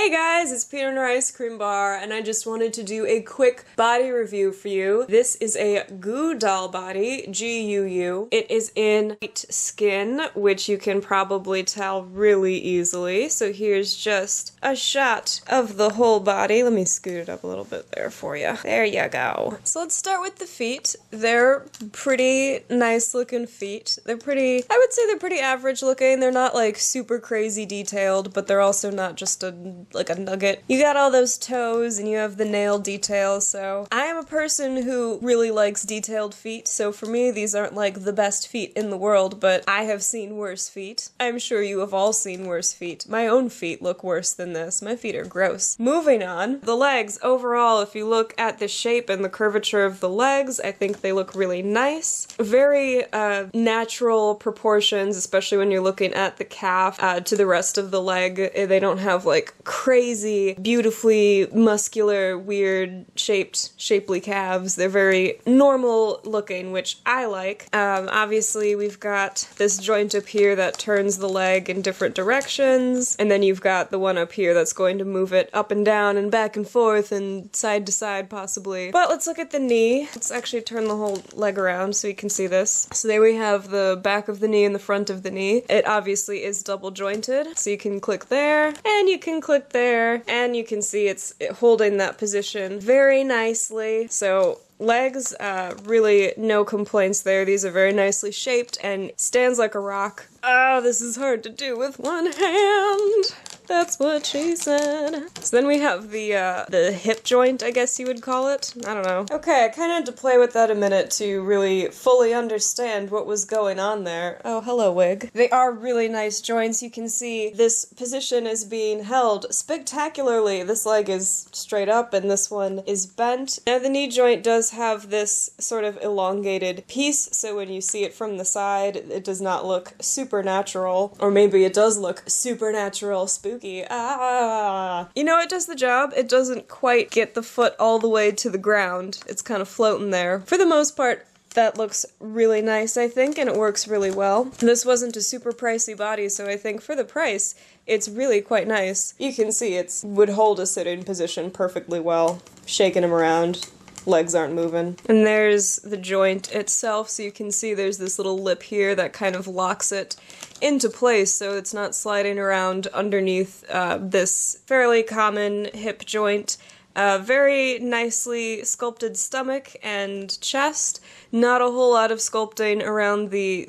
Hey guys, it's Peanut and Ice Cream Bar, and I just wanted to do a quick body review for you. This is a Goo doll body, G-U-U. It is in white skin, which you can probably tell really easily. So here's just a shot of the whole body. Let me scoot it up a little bit there for you. There you go. So let's start with the feet. They're pretty nice looking feet. I would say they're pretty average looking. They're not like super crazy detailed, but they're also not just like a nugget. You got all those toes and you have the nail detail, so I am a person who really likes detailed feet, so for me these aren't like the best feet in the world, but I have seen worse feet. I'm sure you have all seen worse feet. My own feet look worse than this. My feet are gross. Moving on. The legs, overall, if you look at the shape and the curvature of the legs, I think they look really nice. Very natural proportions, especially when you're looking at the calf to the rest of the leg. They don't have like crazy, beautifully muscular, weird shapely calves. They're very normal looking, which I like. Obviously we've got this joint up here that turns the leg in different directions, and then you've got the one up here that's going to move it up and down and back and forth and side to side possibly. But let's look at the knee. Let's actually turn the whole leg around so you can see this. So there we have the back of the knee and the front of the knee. It obviously is double jointed, so you can click there and you can click there, and you can see it's holding that position very nicely. So legs, really no complaints there. These are very nicely shaped and stands like a rock. Oh, this is hard to do with one hand. That's what she said. So then we have the hip joint, I guess you would call it. I don't know. Okay, I kind of had to play with that a minute to really fully understand what was going on there. Oh, hello, wig. They are really nice joints. You can see this position is being held spectacularly. This leg is straight up and this one is bent. Now the knee joint does have this sort of elongated piece, so when you see it from the side, it does not look supernatural. Or maybe it does look supernatural, spooky. Ah. You know, it does the job. It doesn't quite get the foot all the way to the ground. It's kind of floating there. For the most part, that looks really nice, I think, and it works really well. This wasn't a super pricey body, so I think for the price, it's really quite nice. You can see it would hold a sitting position perfectly well. Shaking them around. Legs aren't moving. And there's the joint itself, so you can see there's this little lip here that kind of locks it into place so it's not sliding around underneath this fairly common hip joint. Very nicely sculpted stomach and chest. Not a whole lot of sculpting around the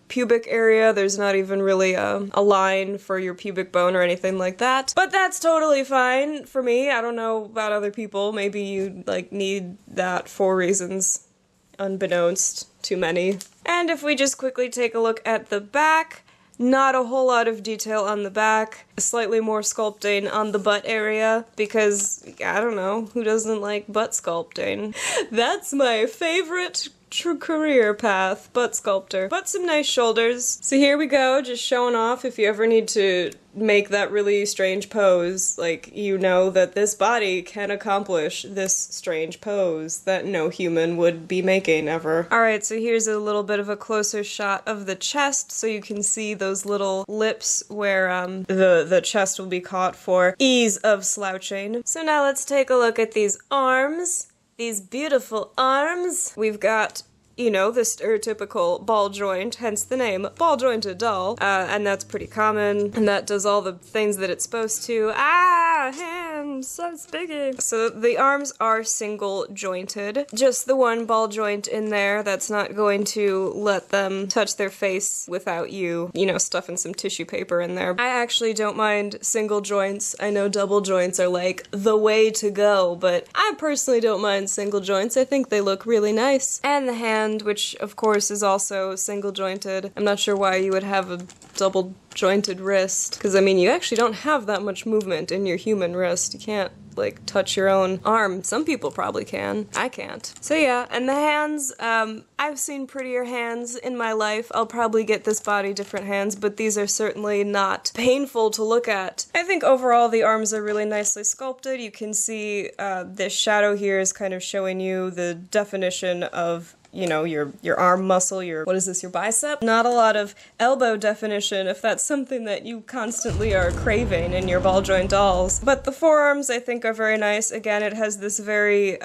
pubic area. There's not even really a line for your pubic bone or anything like that. But that's totally fine for me. I don't know about other people. Maybe you like need that for reasons unbeknownst to many. And if we just quickly take a look at the back, not a whole lot of detail on the back. Slightly more sculpting on the butt area because, I don't know, who doesn't like butt sculpting? That's my favorite career path, butt sculptor. But some nice shoulders. So here we go, just showing off if you ever need to make that really strange pose, like, you know that this body can accomplish this strange pose that no human would be making ever. Alright, so here's a little bit of a closer shot of the chest, so you can see those little lips where the chest will be caught for ease of slouching. So now let's take a look at these arms. These beautiful arms. We've got, you know, the stereotypical ball joint, hence the name, ball jointed doll, and that's pretty common, and that does all the things that it's supposed to. Ah, hands, so spiggy. So the arms are single jointed, just the one ball joint in there that's not going to let them touch their face without you know, stuffing some tissue paper in there. I actually don't mind single joints. I know double joints are like the way to go, but I personally don't mind single joints. I think they look really nice. And the hand, which of course is also single jointed. I'm not sure why you would have a double jointed wrist, because I mean you actually don't have that much movement in your human wrist. You can't like touch your own arm. Some people probably can. I can't. So yeah, and the hands, I've seen prettier hands in my life. I'll probably get this body different hands, but these are certainly not painful to look at. I think overall the arms are really nicely sculpted. You can see this shadow here is kind of showing you the definition of you know, your arm muscle, your, what is this, your bicep? Not a lot of elbow definition if that's something that you constantly are craving in your ball joint dolls. But the forearms I think are very nice. Again, it has this very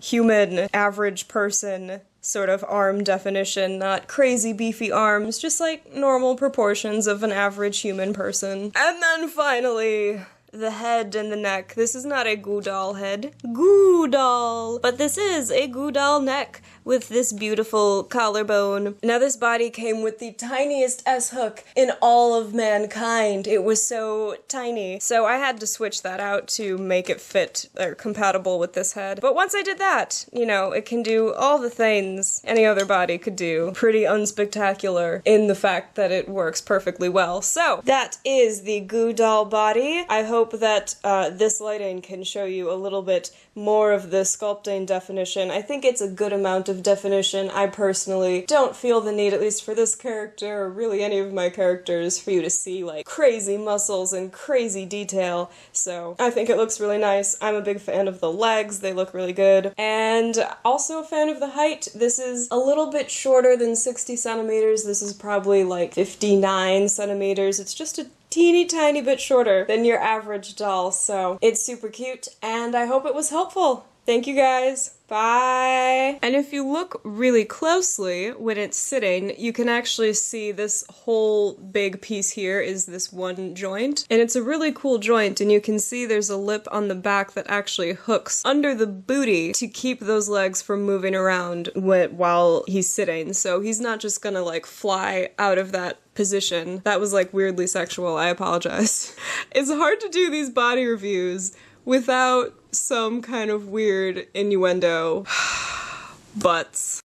human, average person sort of arm definition, not crazy beefy arms, just like normal proportions of an average human person. And then finally, the head and the neck. This is not a goo doll head. Goo doll! But this is a goo doll neck with this beautiful collarbone. Now this body came with the tiniest S-hook in all of mankind. It was so tiny. So I had to switch that out to make it fit or compatible with this head. But once I did that, you know, it can do all the things any other body could do. Pretty unspectacular in the fact that it works perfectly well. So that is the goo doll body. I hope that this lighting can show you a little bit more of the sculpting definition. I think it's a good amount of definition. I personally don't feel the need, at least for this character, or really any of my characters, for you to see like crazy muscles and crazy detail. So I think it looks really nice. I'm a big fan of the legs. They look really good. And also a fan of the height. This is a little bit shorter than 60 centimeters. This is probably like 59 centimeters. It's just a teeny tiny bit shorter than your average doll, so it's super cute, and I hope it was helpful. Thank you guys. Bye! And if you look really closely when it's sitting, you can actually see this whole big piece here is this one joint. And it's a really cool joint, and you can see there's a lip on the back that actually hooks under the booty to keep those legs from moving around while he's sitting. So he's not just gonna like fly out of that position. That was like weirdly sexual, I apologize. It's hard to do these body reviews without some kind of weird innuendo. Butts.